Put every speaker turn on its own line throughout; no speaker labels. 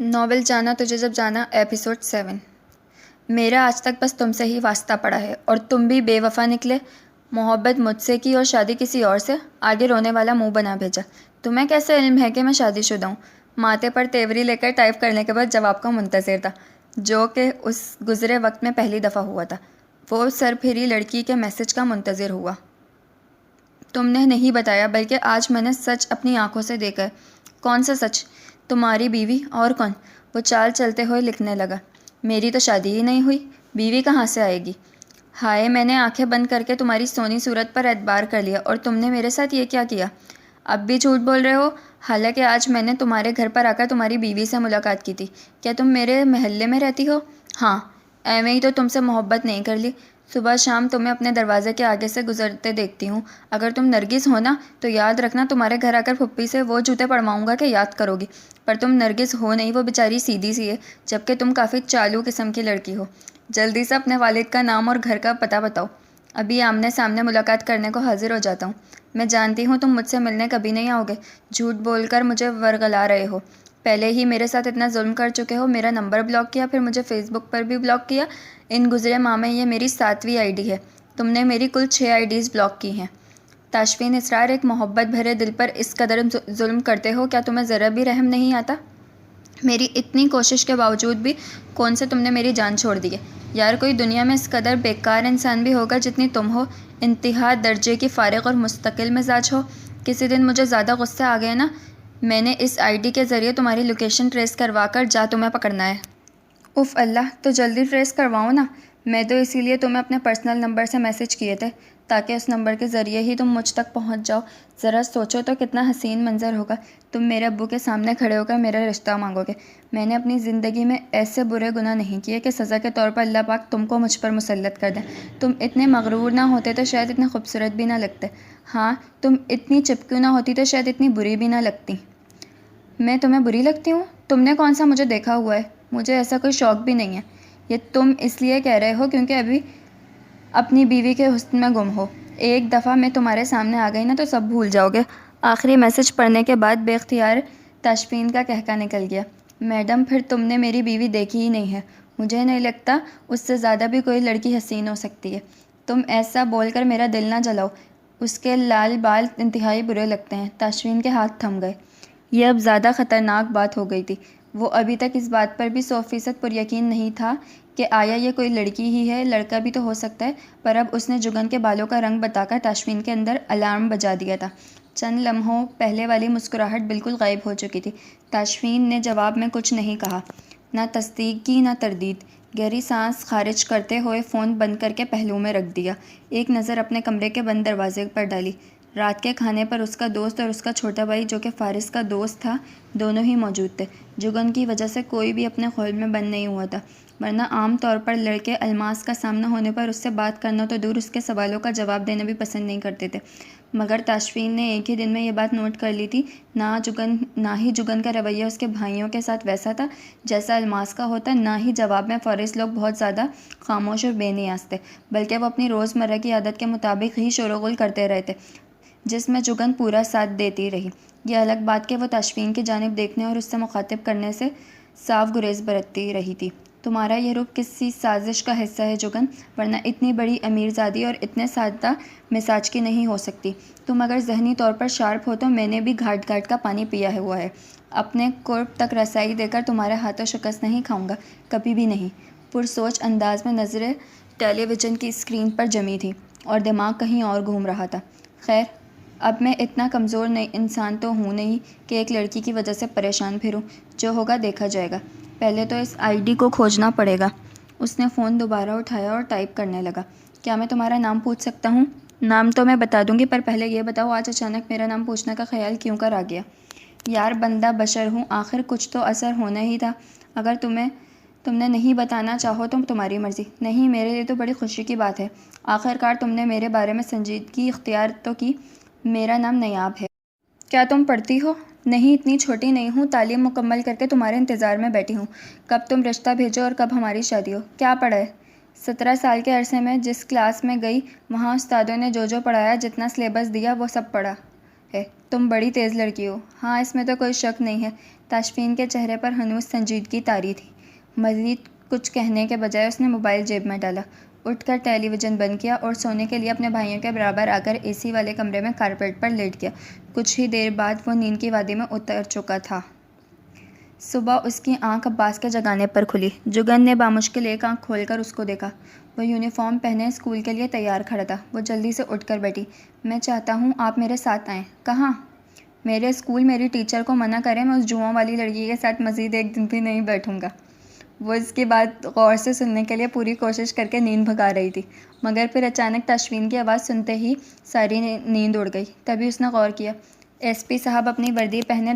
Novel جانا تجھے جب جانا ایپیسوڈ 7۔ میرا آج تک بس تم سے ہی واسطہ پڑا ہے اور تم بھی بے وفا نکلے۔ محبت مجھ سے کی اور شادی کسی اور سے، آگے رونے والا منہ بنا بھیجا۔ تمہیں کیسے علم ہے کہ میں شادی شدہ ہوں؟ ماتھے پر تیوری لے کر ٹائپ کرنے کے بعد جواب کا منتظر تھا، جو کہ اس گزرے وقت میں پہلی دفعہ ہوا تھا۔ وہ سر پھری لڑکی کے میسج کا منتظر ہوا۔ تم نے نہیں بتایا، بلکہ آج میں نے سچ اپنی آنکھوں سے دیکھا ہے۔ کون سا سچ؟ تمہاری بیوی اور کون؟ وہ چال چلتے ہوئے لکھنے لگا۔ میری تو شادی ہی نہیں ہوئی، بیوی کہاں سے آئے گی؟ ہائے، میں نے آنکھیں بند کر کے تمہاری سونی صورت پر اعتبار کر لیا، اور تم نے میرے ساتھ یہ کیا کیا؟ اب بھی جھوٹ بول رہے ہو، حالانکہ آج میں نے تمہارے گھر پر آ کر تمہاری بیوی سے ملاقات کی تھی۔ کیا تم میرے محلے میں رہتی ہو؟ ہاں، ایویں ہی تو تم سے محبت نہیں کر لی۔ صبح شام تمہیں اپنے دروازے کے آگے سے گزرتے دیکھتی ہوں۔ اگر تم نرگس ہو نا، تو یاد رکھنا تمہارے گھر آ کر پھپھی سے وہ جوتے پڑواؤں گا کہ یاد کرو گی۔ پر تم نرگس ہو نہیں، وہ بیچاری سیدھی سی ہے، جبکہ تم کافی چالو قسم کی لڑکی ہو۔ جلدی سے اپنے والد کا نام اور گھر کا پتہ بتاؤ، ابھی آمنے سامنے ملاقات کرنے کو حاضر ہو جاتا ہوں۔ میں جانتی ہوں تم مجھ سے ملنے کبھی نہیں آؤ گے، جھوٹ بول کر مجھے ورغلا رہے ہو۔ پہلے ہی میرے ساتھ اتنا ظلم کر چکے ہو، میرا نمبر بلاک کیا، پھر مجھے فیس بک پر بھی بلاک کیا۔ ان گزرے ماہ میں یہ میری 7ویں آئی ڈی ہے۔ تم نے میری کل 6 آئی ڈیز بلاک کی ہیں۔ تاشفین اسرار، ایک محبت بھرے دل پر اس قدر ظلم کرتے ہو، کیا تمہیں ذرا بھی رحم نہیں آتا؟ میری اتنی کوشش کے باوجود بھی کون سے تم نے میری جان چھوڑ دی ہے؟ یار، کوئی دنیا میں اس قدر بیکار انسان بھی ہوگا جتنی تم ہو، انتہا درجے کی فارغ اور مستقل مزاج ہو۔ کسی دن مجھے زیادہ غصے آ گئے نا، میں نے اس آئی ڈی کے ذریعے تمہاری لوکیشن ٹریس کروا کر جا تمہیں پکڑنا ہے۔ اف اللہ، تو جلدی ٹریس کرواؤ نا۔ میں تو اسی لیے تمہیں اپنے پرسنل نمبر سے میسج کیے تھے، تاکہ اس نمبر کے ذریعے ہی تم مجھ تک پہنچ جاؤ۔ ذرا سوچو تو کتنا حسین منظر ہوگا، تم میرے ابو کے سامنے کھڑے ہو کر میرا رشتہ مانگو گے۔ میں نے اپنی زندگی میں ایسے برے گناہ نہیں کیے کہ سزا کے طور پر اللہ پاک تم کو مجھ پر مسلط کر دیں۔ تم اتنے مغرور نہ ہوتے تو شاید اتنے خوبصورت بھی نہ لگتے۔ ہاں، تم اتنی چپکیوں نہ ہوتی تو شاید اتنی بری بھی نہ لگتی۔ میں تمہیں بری لگتی ہوں؟ تم نے کون سا مجھے دیکھا ہوا ہے؟ مجھے ایسا کوئی شوق بھی نہیں ہے۔ یہ تم اس لیے کہہ رہے ہو کیونکہ ابھی اپنی بیوی کے حسن میں گم ہو۔ ایک دفعہ میں تمہارے سامنے آ گئی نا تو سب بھول جاؤ گے۔ آخری میسج پڑھنے کے بعد بے اختیار تاشفین کا کہکا نکل گیا۔ میڈم، پھر تم نے میری بیوی دیکھی ہی نہیں ہے۔ مجھے نہیں لگتا اس سے زیادہ بھی کوئی لڑکی حسین ہو سکتی ہے۔ تم ایسا بول کر میرا دل نہ جلاؤ، اس کے لال بال انتہائی برے لگتے ہیں۔ تاشفین کے ہاتھ تھم گئے۔ یہ اب زیادہ خطرناک بات ہو گئی تھی۔ وہ ابھی تک اس بات پر بھی 100% پر یقین نہیں تھا کہ آیا یہ کوئی لڑکی ہی ہے، لڑکا بھی تو ہو سکتا ہے، پر اب اس نے جگن کے بالوں کا رنگ بتا کر تاشفین کے اندر الارم بجا دیا تھا۔ چند لمحوں پہلے والی مسکراہٹ بالکل غائب ہو چکی تھی۔ تاشفین نے جواب میں کچھ نہیں کہا، نہ تصدیق کی نہ تردید۔ گہری سانس خارج کرتے ہوئے فون بند کر کے پہلو میں رکھ دیا۔ ایک نظر اپنے کمرے کے بند دروازے پر ڈالی۔ رات کے کھانے پر اس کا دوست اور اس کا چھوٹا بھائی، جو کہ فارس کا دوست تھا، دونوں ہی موجود تھے۔ جگن کی وجہ سے کوئی بھی اپنے خول میں بند نہیں ہوا تھا، ورنہ عام طور پر لڑکے الماس کا سامنا ہونے پر اس سے بات کرنا تو دور، اس کے سوالوں کا جواب دینا بھی پسند نہیں کرتے تھے۔ مگر تاشفین نے ایک ہی دن میں یہ بات نوٹ کر لی تھی، نہ ہی جگن کا رویہ اس کے بھائیوں کے ساتھ ویسا تھا جیسا الماس کا ہوتا، نہ ہی جواب میں فارس لوگ بہت زیادہ خاموش اور بے نیاز تھے، بلکہ وہ اپنی روزمرہ کی عادت کے مطابق ہی شور و غل کرتے رہتے، جس میں جگن پورا ساتھ دیتی رہی۔ یہ الگ بات کہ وہ تاشفین کی جانب دیکھنے اور اس سے مخاطب کرنے سے صاف گریز برتتی رہی تھی۔ تمہارا یہ رخ کسی سازش کا حصہ ہے جگن، ورنہ اتنی بڑی امیرزادی اور اتنے سادہ مزاج کی نہیں ہو سکتی۔ تم اگر ذہنی طور پر شارپ ہو تو میں نے بھی گھاٹ گھاٹ کا پانی پیا ہوا ہے۔ اپنے قرب تک رسائی دے کر تمہارے ہاتھوں شکست نہیں کھاؤں گا، کبھی بھی نہیں۔ پرسوچ انداز میں نظریں ٹیلی ویژن کی اسکرین پر جمی تھی اور دماغ کہیں اور گھوم رہا تھا۔ خیر، اب میں اتنا کمزور انسان تو ہوں نہیں کہ ایک لڑکی کی وجہ سے پریشان پھروں۔ جو ہوگا دیکھا جائے گا، پہلے تو اس آئی ڈی کو کھوجنا پڑے گا۔ اس نے فون دوبارہ اٹھایا اور ٹائپ کرنے لگا۔ کیا میں تمہارا نام پوچھ سکتا ہوں؟ نام تو میں بتا دوں گی، پر پہلے یہ بتاؤ آج اچانک میرا نام پوچھنے کا خیال کیوں کر آ گیا؟ یار، بندہ بشر ہوں، آخر کچھ تو اثر ہونا ہی تھا۔ اگر تم نے نہیں بتانا چاہو تو تمہاری مرضی، نہیں میرے لیے تو بڑی خوشی کی بات ہے۔ آخرکار تم نے میرے بارے میں سنجیدگی اختیار تو کی۔ میرا نام نیاب ہے۔ کیا تم پڑھتی ہو؟ نہیں، اتنی چھوٹی نہیں ہوں، تعلیم مکمل کر کے تمہارے انتظار میں بیٹھی ہوں۔ کب تم رشتہ بھیجو اور کب ہماری شادی ہو۔ کیا پڑھا ہے؟ 17 سال کے عرصے میں جس کلاس میں گئی، وہاں استادوں نے جو پڑھایا، جتنا سلیبس دیا، وہ سب پڑھا ہے۔ تم بڑی تیز لڑکی ہو۔ ہاں، اس میں تو کوئی شک نہیں ہے۔ تاشفین کے چہرے پر ہنوز سنجیدگی طاری تھی۔ مزید کچھ کہنے کے بجائے اس نے موبائل جیب میں ڈالا، اٹھ کر ٹیلی ویژن بند کیا اور سونے کے لیے اپنے بھائیوں کے برابر آ کر اے سی والے کمرے میں کارپیٹ پر لیٹ گیا۔ کچھ ہی دیر بعد وہ نیند کی وادی میں اتر چکا تھا۔ صبح اس کی آنکھ عباس کے جگانے پر کھلی۔ جگن نے بامشکل ایک آنکھ کھول کر اس کو دیکھا۔ وہ یونیفارم پہنے اسکول کے لیے تیار کھڑا تھا۔ وہ جلدی سے اٹھ کر بیٹھی۔ میں چاہتا ہوں آپ میرے ساتھ آئیں۔ کہاں؟ میرے اسکول۔ میری ٹیچر کو منع کریں، میں اس جواں والی لڑکی کے ساتھ مزید ایک دن بھی نہیں بیٹھوں گا۔ وہ اس کی بات غور سے سننے کے لیے پوری کوشش کر کے نیند بھگا رہی تھی، مگر پھر اچانک تاشفین کی آواز سنتے ہی ساری نیند اڑ گئی۔ تبھی اس نے غور کیا، ایس پی صاحب اپنی وردی پہنے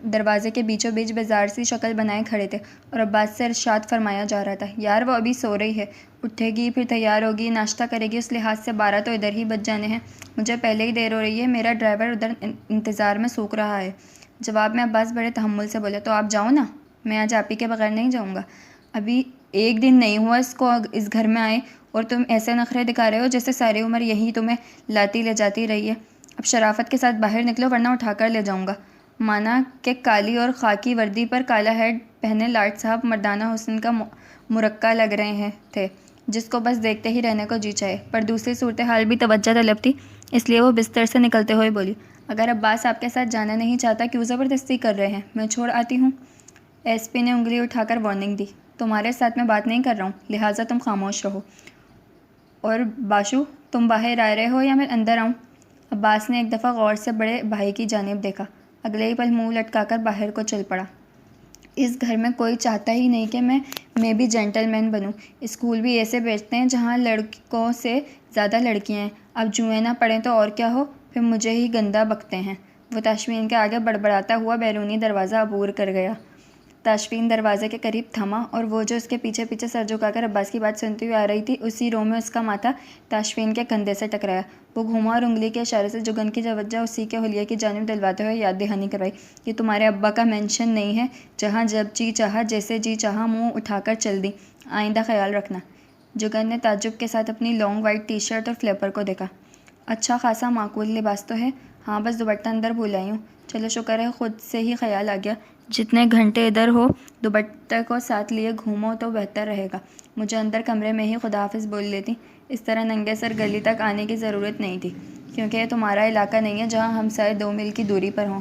دروازے کے بیچوں بیچ بیزار سی شکل بنائے کھڑے تھے اور عباس سے ارشاد فرمایا جا رہا تھا، یار وہ ابھی سو رہی ہے، اٹھے گی پھر تیار ہوگی، ناشتہ کرے گی، اس لحاظ سے 12 تو ادھر ہی بج جانے ہیں، مجھے پہلے ہی دیر ہو رہی ہے، میرا ڈرائیور ادھر انتظار میں سوکھ رہا ہے۔ جواب میں عباس بڑے تحمل سے بولے، تو آپ جاؤ نا، میں آج آپ ہی کے بغیر نہیں جاؤں گا۔ ابھی ایک دن نہیں ہوا اس کو اس گھر میں آئے اور تم ایسے نخرے دکھا رہے ہو جیسے ساری عمر یہی تمہیں لاتی لے جاتی رہی ہے۔ اب شرافت کے ساتھ باہر نکلو ورنہ اٹھا کر لے جاؤں گا۔ مانا کہ کالی اور خاکی وردی پر کالا ہیڈ پہنے لاٹ صاحب مردانہ حسن کا مرقع لگ رہے تھے جس کو بس دیکھتے ہی رہنے کو جی چاہے، پر دوسری صورتحال بھی توجہ طلب تھی، اس لیے وہ بستر سے نکلتے ہوئے بولی، اگر عباس آپ کے ساتھ جانا نہیں چاہتا کیوں زبردستی کر رہے ہیں، میں چھوڑ آتی ہوں۔ ایس پی نے انگلی اٹھا کر وارننگ دی، تمہارے ساتھ میں بات نہیں کر رہا ہوں، لہٰذا تم خاموش رہو۔ اور باشو، تم باہر آ رہے ہو یا میں اندر آؤں؟ عباس نے ایک دفعہ غور سے بڑے بھائی کی جانب دیکھا، اگلے ہی پل منہ لٹکا کر باہر کو چل پڑا۔ اس گھر میں کوئی چاہتا ہی نہیں کہ میں بھی جینٹل مین بنوں۔ اسکول بھی ایسے بھیجتے ہیں جہاں لڑکوں سے زیادہ لڑکیاں ہیں، اب جوئیں نہ پڑیں تو اور کیا ہو، پھر مجھے ہی گندا بکتے ہیں۔ وہ تاشفین کے آگے بڑبڑاتا ہوا بیرونی دروازہ عبور کر گیا۔ تاشفین دروازے کے قریب تھما اور وہ جو اس کے پیچھے پیچھے سر جھکا کر عباس کی بات سنتی ہوئی آ رہی تھی، اسی رو میں اس کا ماتھا تاشفین کے کندھے سے ٹکرایا۔ وہ گھوما اور انگلی کے اشارے سے جگن کی توجہ اسی کے حلیے کی جانب دلواتے ہوئے یاد دہانی کروائی، یہ تمہارے ابا کا مینشن نہیں ہے جہاں جب جی چاہا جیسے جی چاہا منہ اٹھا کر چل دی، آئندہ خیال رکھنا۔ جگن نے تعجب کے ساتھ اپنی لانگ وائٹ ٹی شرٹ اور فلیپر کو دیکھا، اچھا خاصا معقول لباس تو ہے، ہاں بس دوپٹہ اندر بھول آئی ہوں، چلو شکر ہے خود سے ہی خیال آ گیا، جتنے گھنٹے ادھر ہو دوپٹے کو ساتھ لیے گھومو تو بہتر رہے گا، مجھے اندر کمرے میں ہی خدا حافظ بول لیتی، اس طرح ننگے سر گلی تک آنے کی ضرورت نہیں تھی، کیونکہ یہ تمہارا علاقہ نہیں ہے جہاں ہمسائے 2 میل کی دوری پر ہوں،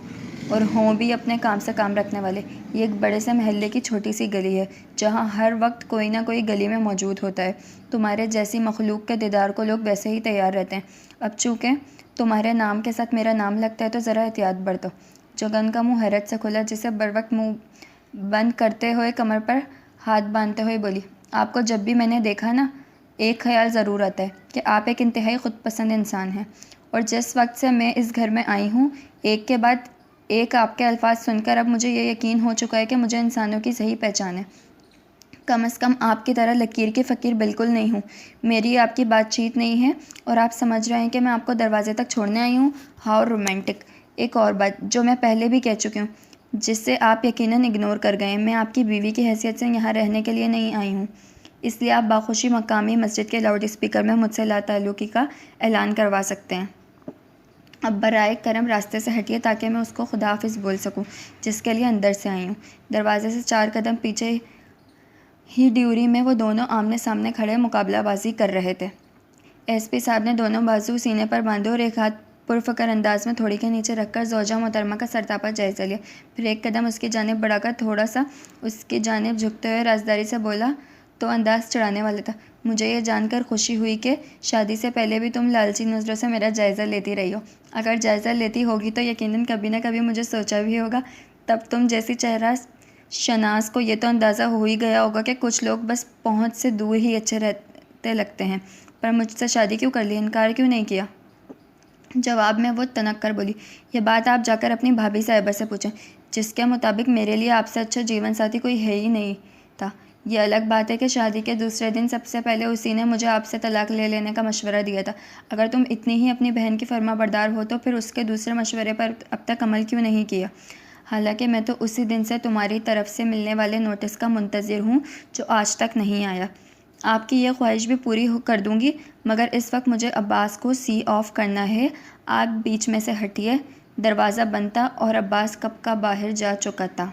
اور ہوں بھی اپنے کام سے کام رکھنے والے، یہ ایک بڑے سے محلے کی چھوٹی سی گلی ہے جہاں ہر وقت کوئی نہ کوئی گلی میں موجود ہوتا ہے، تمہارے جیسی مخلوق کے دیدار کو لوگ ویسے ہی تیار رہتے ہیں، اب چونکہ تمہارے نام کے ساتھ میرا نام لگتا ہے تو ذرا احتیاط برتو۔ جگن کا منہ حیرت سے کھلا، جسے بروقت منہ بند کرتے ہوئے کمر پر ہاتھ باندھتے ہوئے بولی، آپ کو جب بھی میں نے دیکھا نا، ایک خیال ضرور آتا ہے کہ آپ ایک انتہائی خود پسند انسان ہیں، اور جس وقت سے میں اس گھر میں آئی ہوں، ایک کے بعد ایک آپ کے الفاظ سن کر اب مجھے یہ یقین ہو چکا ہے کہ مجھے انسانوں کی صحیح پہچان ہے، کم از کم آپ کی طرح لکیر کی فقیر بالکل نہیں ہوں، میری آپ کی بات چیت نہیں ہے اور آپ سمجھ رہے ہیں کہ میں آپ کو دروازے تک چھوڑنے آئی ہوں، ہاؤ رومانٹک۔ ایک اور بات جو میں پہلے بھی کہہ چکی ہوں، جس سے آپ یقیناً اگنور کر گئے ہیں، میں آپ کی بیوی کی حیثیت سے یہاں رہنے کے لیے نہیں آئی ہوں، اس لیے آپ باخوشی مقامی مسجد کے لاؤڈ اسپیکر میں مجھ سے لا تعلقی کا اعلان کروا سکتے ہیں۔ اب برائے کرم راستے سے ہٹیے تاکہ میں اس کو خدا حافظ بول سکوں جس کے لیے اندر سے آئی ہوں۔ دروازے سے 4 قدم پیچھے ہی ڈیوری میں وہ دونوں آمنے سامنے کھڑے مقابلہ بازی کر رہے تھے۔ ایس پی صاحب نے دونوں بازو سینے پر باندھے اور ایک ہاتھ پرفکر انداز میں تھوڑی کے نیچے رکھ کر زوجہ محترمہ کا سرتاپا جائزہ لیا، پھر ایک قدم اس کی جانب بڑھا کر تھوڑا سا اس کی جانب جھکتے ہوئے رازداری سے بولا تو انداز چڑھانے والا تھا، مجھے یہ جان کر خوشی ہوئی کہ شادی سے پہلے بھی تم لالچی نظروں سے میرا جائزہ لیتی رہی ہو، اگر جائزہ لیتی ہوگی تو یقیناً کبھی نہ کبھی مجھے سوچا بھی ہوگا، تب تم جیسی چہرہ شناس کو یہ تو اندازہ ہو ہی گیا ہوگا کہ کچھ لوگ بس پہنچ سے دور ہی اچھے رہتے لگتے ہیں، پر مجھ سے شادی کیوں کر لی، انکار کیوں نہیں کیا؟ جواب میں وہ تنک کر بولی، یہ بات آپ جا کر اپنی بھابھی صاحبہ سے پوچھیں، جس کے مطابق میرے لیے آپ سے اچھا جیون ساتھی کوئی ہے ہی نہیں تھا، یہ الگ بات ہے کہ شادی کے دوسرے دن سب سے پہلے اسی نے مجھے آپ سے طلاق لے لینے کا مشورہ دیا تھا، اگر تم اتنی ہی اپنی بہن کی فرما بردار ہو تو پھر اس کے دوسرے مشورے پر اب تک عمل کیوں نہیں کیا؟ حالانکہ میں تو اسی دن سے تمہاری طرف سے ملنے والے نوٹس کا منتظر ہوں جو آج تک نہیں آیا، آپ کی یہ خواہش بھی پوری کر دوں گی، مگر اس وقت مجھے عباس کو سی آف کرنا ہے، آپ بیچ میں سے ہٹیے۔ دروازہ بند تھا اور عباس کب کا باہر جا چکا تھا۔